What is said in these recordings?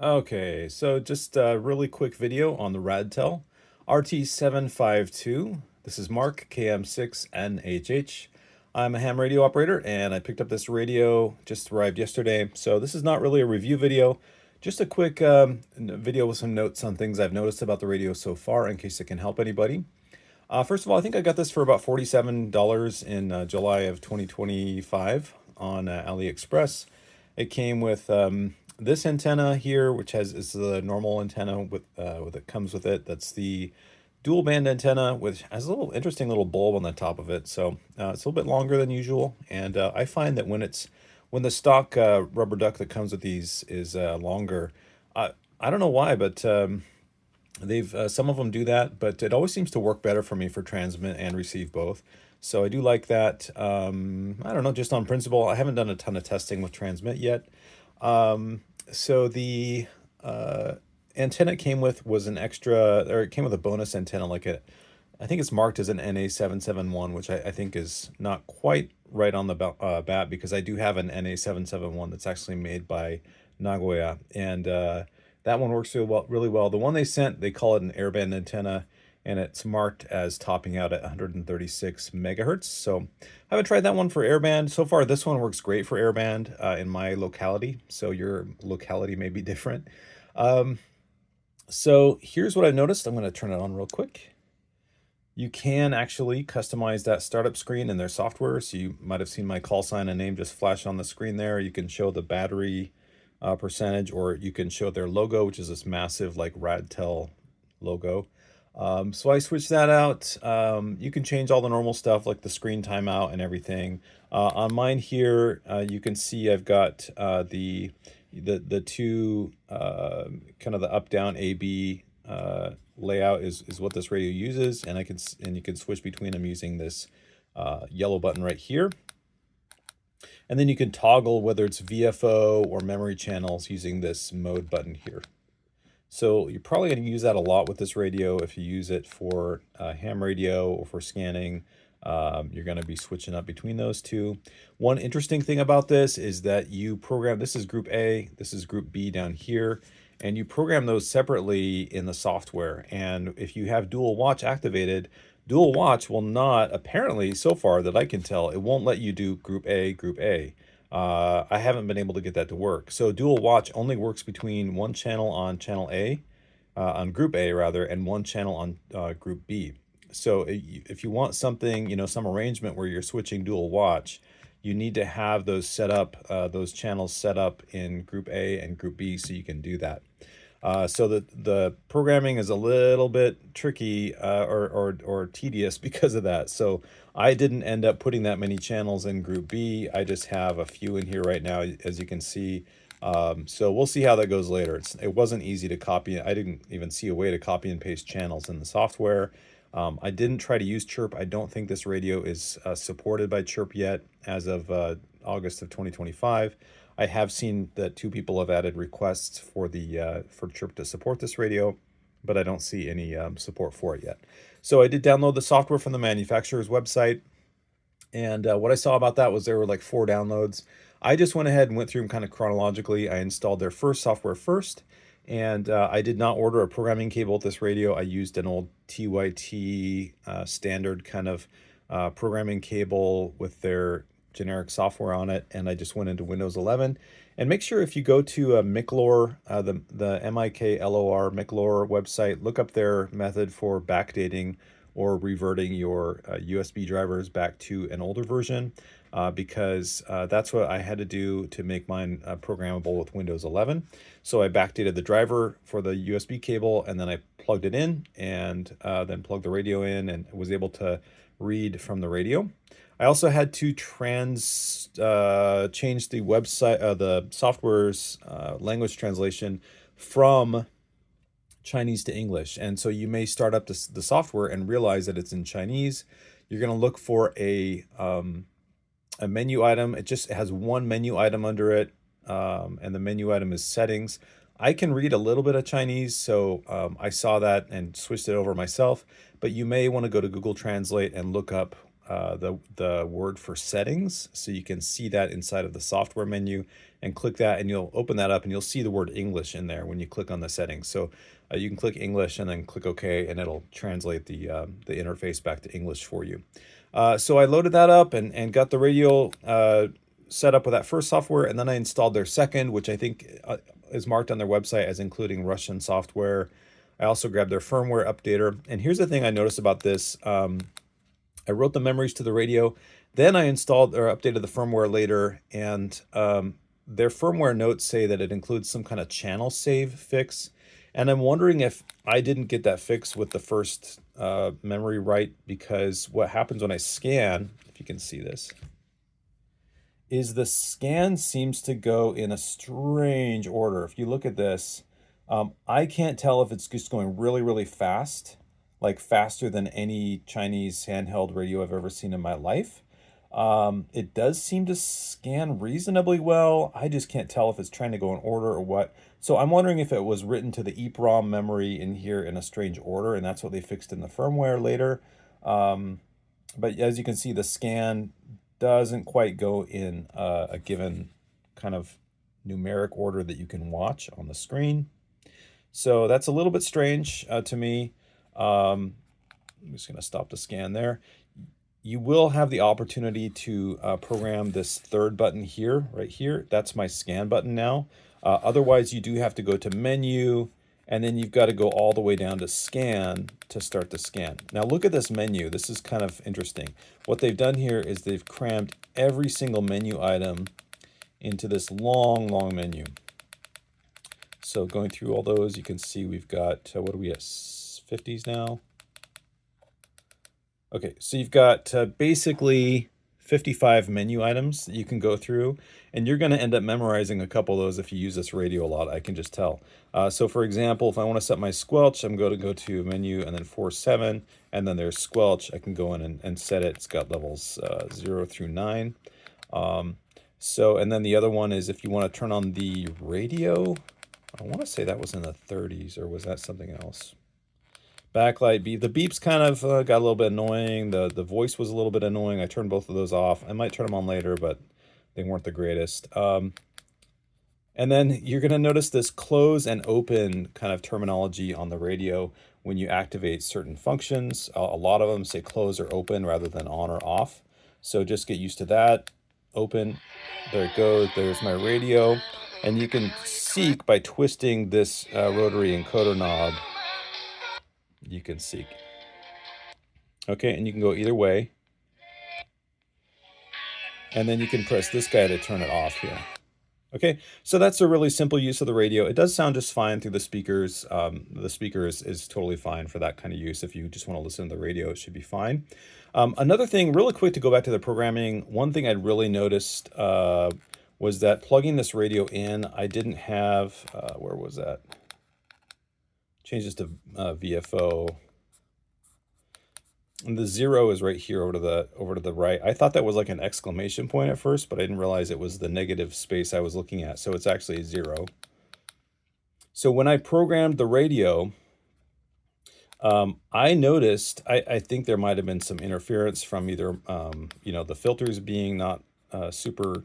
Okay, so just a really quick video on the Radtel RT-752. This is Marc KM6NHH. I'm a ham radio operator and I picked up this radio, just arrived yesterday. So this is not really a review video, just a quick video with some notes on things I've noticed about the radio so far in case it can help anybody. First of all, I think I got this for about $47 in July of 2025 on AliExpress. It came with this antenna here, which is the normal antenna with that comes with it. That's the dual band antenna, which has a little interesting little bulb on the top of it. So it's a little bit longer than usual, and I find that when the stock rubber duck that comes with these is longer, I don't know why, but they've some of them do that, but it always seems to work better for me for transmit and receive both. So I do like that. I don't know, just on principle. I haven't done a ton of testing with transmit yet. So the antenna it came with was an extra, or it came with a bonus antenna, I think it's marked as an NA771, which I think is not quite right on the bat, because I do have an NA771 that's actually made by Nagoya, and that one works really well. The one they sent, they call it an airband antenna, and it's marked as topping out at 136 megahertz. So I haven't tried that one for airband. So far, this one works great for airband in my locality. So your locality may be different. So here's what I've noticed. I'm going to turn it on real quick. You can actually customize that startup screen in their software. So you might have seen my call sign and name just flash on the screen there. You can show the battery percentage, or you can show their logo, which is this massive like Radtel logo. So I switched that out. You can change all the normal stuff like the screen timeout and everything. On mine here, you can see I've got the two kind of the up down AB layout is what this radio uses, and you can switch between them using this yellow button right here. And then you can toggle whether it's VFO or memory channels using this mode button here. So you're probably going to use that a lot with this radio. If you use it for ham radio or for scanning, you're going to be switching up between those two. One interesting thing about this is that you program, this is group A, this is group B down here, and you program those separately in the software. And if you have dual watch activated, dual watch will not, apparently so far that I can tell, it won't let you do group A, group A. I haven't been able to get that to work. So dual watch only works between one channel on channel A, on group A rather, and one channel on group B. So if you want something, some arrangement where you're switching dual watch, you need to have those set up, those channels set up in group A and group B so you can do that. So the programming is a little bit tricky or tedious because of that. So I didn't end up putting that many channels in group B. I just have a few in here right now, as you can see. So we'll see how that goes later. It wasn't easy to copy. I didn't even see a way to copy and paste channels in the software. I didn't try to use Chirp. I don't think this radio is supported by Chirp yet as of August of 2025. I have seen that 2 people have added requests for Chirp to support this radio, but I don't see any support for it yet. So I did download the software from the manufacturer's website, and what I saw about that was there were like 4 downloads. I just went ahead and went through them kind of chronologically. I installed their first software first, and I did not order a programming cable with this radio. I used an old TYT standard kind of programming cable with their generic software on it, and I just went into Windows 11. And make sure if you go to Miclor, the MIKLOR Miclor website, look up their method for backdating or reverting your USB drivers back to an older version, because that's what I had to do to make mine programmable with Windows 11. So I backdated the driver for the USB cable, and then I plugged it in, and then plugged the radio in, and was able to read from the radio. I also had to change the website, the software's language translation from Chinese to English. And so you may start up the software and realize that it's in Chinese. You're going to look for a menu item. It has one menu item under it, and the menu item is settings. I can read a little bit of Chinese, so I saw that and switched it over myself. But you may want to go to Google Translate and look up the word for settings, so you can see that inside of the software menu, and click that, and you'll open that up, and you'll see the word English in there when you click on the settings. So you can click English and then click OK, and it'll translate the interface back to English for you. So I loaded that up and got the radio set up with that first software, and then I installed their second, which I think is marked on their website as including Russian software. I also grabbed their firmware updater. And here's the thing I noticed about this. I wrote the memories to the radio, then I installed or updated the firmware later, and their firmware notes say that it includes some kind of channel save fix. And I'm wondering if I didn't get that fix with the first memory write, because what happens when I scan, if you can see this, is the scan seems to go in a strange order. If you look at this, I can't tell if it's just going really, really fast, like faster than any Chinese handheld radio I've ever seen in my life. It does seem to scan reasonably well. I just can't tell if it's trying to go in order or what. So I'm wondering if it was written to the EEPROM memory in here in a strange order, and that's what they fixed in the firmware later. But as you can see, the scan doesn't quite go in a given kind of numeric order that you can watch on the screen. So that's a little bit strange to me. I'm just going to stop the scan there. You will have the opportunity to program this third button here, right here. That's my scan button now. Otherwise, you do have to go to menu, and then you've got to go all the way down to scan to start the scan. Now look at this menu. This is kind of interesting. What they've done here is they've crammed every single menu item into this long, long menu. So going through all those, you can see we've got, what are we at, 50s now? Okay, so you've got basically 55 menu items that you can go through, and you're going to end up memorizing a couple of those if you use this radio a lot, I can just tell. So for example, if I want to set my squelch, I'm going to go to menu and then 4.7, and then there's squelch. I can go in and set it. It's got levels 0 through 9. And then the other one is if you want to turn on the radio, I want to say that was in the 30s, or was that something else? Backlight beep. The beeps kind of got a little bit annoying. The voice was a little bit annoying. I turned both of those off. I might turn them on later, but they weren't the greatest. And then you're going to notice this close and open kind of terminology on the radio when you activate certain functions. A lot of them say close or open rather than on or off. So just get used to that. Open. There it goes. There's my radio. And you can seek by twisting this rotary encoder knob. You can seek. Okay, and you can go either way. And then you can press this guy to turn it off here. Okay, so that's a really simple use of the radio. It does sound just fine through the speakers. The speaker is totally fine for that kind of use. If you just want to listen to the radio, it should be fine. Another thing, really quick to go back to the programming, one thing I'd really noticed was that plugging this radio in, I didn't have, where was that? Change this to VFO. And the 0 is right here over to the right. I thought that was like an exclamation point at first, but I didn't realize it was the negative space I was looking at. So it's actually 0. So when I programmed the radio, I noticed, I think there might have been some interference from either, the filters being not super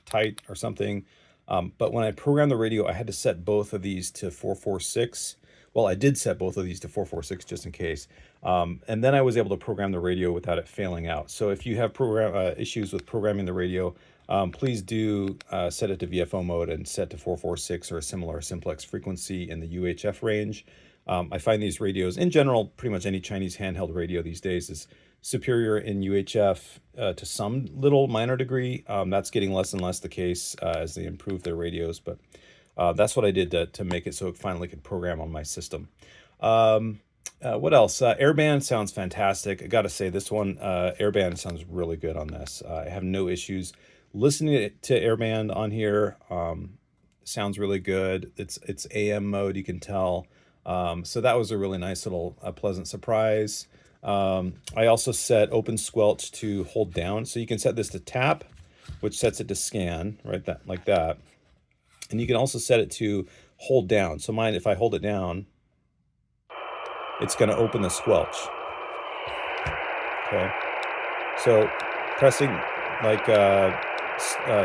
tight or something. But when I programmed the radio, I had to set both of these to 446. Well, I did set both of these to 446 just in case. And then I was able to program the radio without it failing out. So if you have issues with programming the radio, please do set it to VFO mode and set to 446 or a similar simplex frequency in the UHF range. I find these radios, in general, pretty much any Chinese handheld radio these days is superior in UHF to some little minor degree. That's getting less and less the case as they improve their radios, but that's what I did to make it so it finally could program on my system. What else? Airband sounds fantastic. I gotta say, this one, Airband sounds really good on this. I have no issues listening to Airband on here. Sounds really good. It's AM mode, you can tell. So that was a really nice little pleasant surprise. I also set open squelch to hold down. So you can set this to tap, which sets it to scan, right? Like that. And you can also set it to hold down. So mine, if I hold it down, it's going to open the squelch. Okay. So pressing like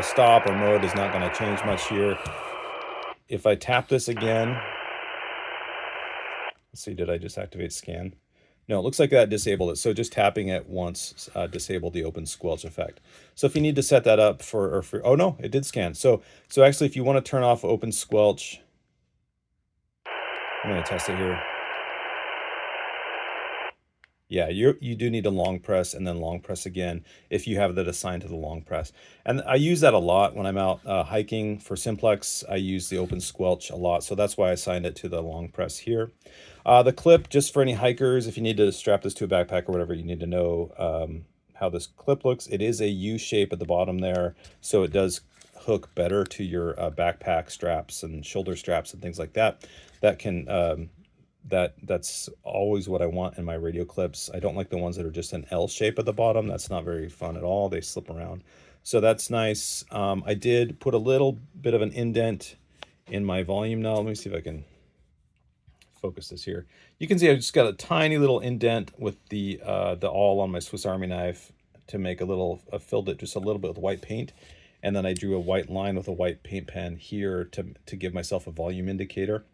stop or mode is not going to change much here. If I tap this again, let's see, did I just activate scan? No, it looks like that disabled it. So just tapping it once disabled the open squelch effect. So if you need to set that up for, oh no, it did scan. So actually, if you want to turn off open squelch, I'm going to test it here. Yeah, you do need a long press and then long press again if you have that assigned to the long press. And I use that a lot when I'm out hiking for simplex. I use the open squelch a lot, so that's why I assigned it to the long press here. The clip, just for any hikers, if you need to strap this to a backpack or whatever, you need to know how this clip looks. It is a U shape at the bottom there, so it does hook better to your backpack straps and shoulder straps and things like that. That can that's always what I want in my radio clips. I don't like the ones that are just an L shape at the bottom. That's not very fun at all. They slip around. So that's nice. I did put a little bit of an indent in my volume knob. Let me see if I can focus this here. You can see I just got a tiny little indent with the awl on my Swiss Army knife to make a little, filled it just a little bit with white paint. And then I drew a white line with a white paint pen here to give myself a volume indicator.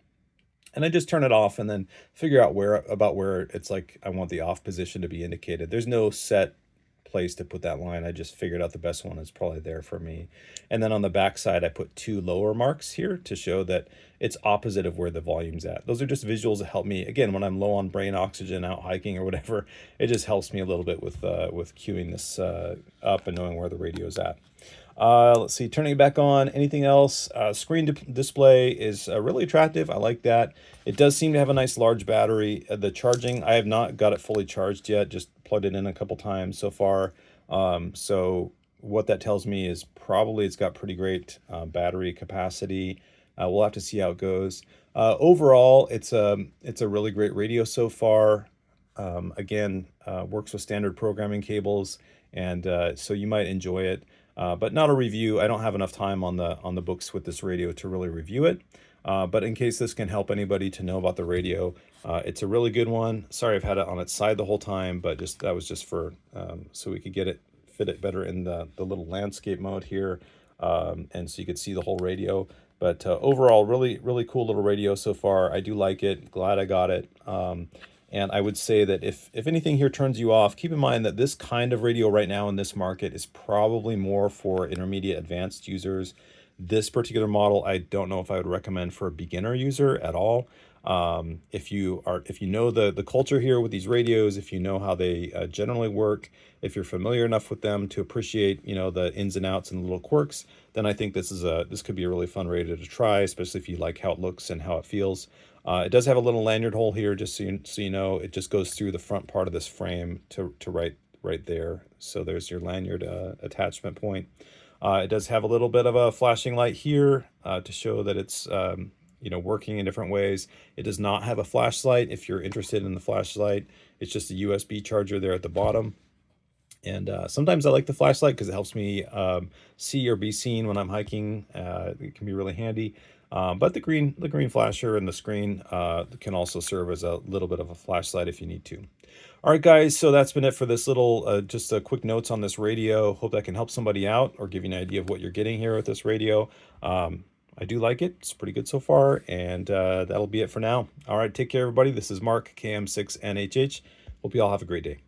And I just turn it off and then figure out where it's like I want the off position to be indicated. There's no set place to put that line. I just figured out the best one is probably there for me. And then on the back side, I put 2 lower marks here to show that it's opposite of where the volume's at. Those are just visuals that help me, again, when I'm low on brain oxygen out hiking or whatever, it just helps me a little bit with queuing this up and knowing where the radio's at. Let's see, turning it back on. Anything else? Screen display is really attractive. I like that. It does seem to have a nice large battery. The charging, I have not got it fully charged yet. Just plugged it in a couple times so far. So what that tells me is probably it's got pretty great battery capacity. We'll have to see how it goes. Overall, it's a really great radio so far. Again, works with standard programming cables, and so you might enjoy it. But not a review. I don't have enough time on the books with this radio to really review it. But in case this can help anybody to know about the radio, it's a really good one. Sorry, I've had it on its side the whole time, but that was just for so we could fit it better in the little landscape mode here, and so you could see the whole radio. But overall, really cool little radio so far. I do like it. Glad I got it. And I would say that if anything here turns you off, keep in mind that this kind of radio right now in this market is probably more for intermediate advanced users. This particular model, I don't know if I would recommend for a beginner user at all. If you know the culture here with these radios, if you know how they generally work, if you're familiar enough with them to appreciate the ins and outs and the little quirks, then I think this could be a really fun radio to try, especially if you like how it looks and how it feels. It does have a little lanyard hole here, just so you know. It just goes through the front part of this frame to right there. So there's your lanyard attachment point. It does have a little bit of a flashing light here to show that it's working in different ways. It does not have a flashlight. If you're interested in the flashlight, it's just a USB charger there at the bottom. And sometimes I like the flashlight because it helps me see or be seen when I'm hiking. It can be really handy. But the green flasher and the screen can also serve as a little bit of a flashlight if you need to. All right, guys, so that's been it for this little, just quick notes on this radio. Hope that can help somebody out or give you an idea of what you're getting here with this radio. I do like it. It's pretty good so far, and that'll be it for now. All right, take care, everybody. This is Marc KM6NHH. Hope you all have a great day.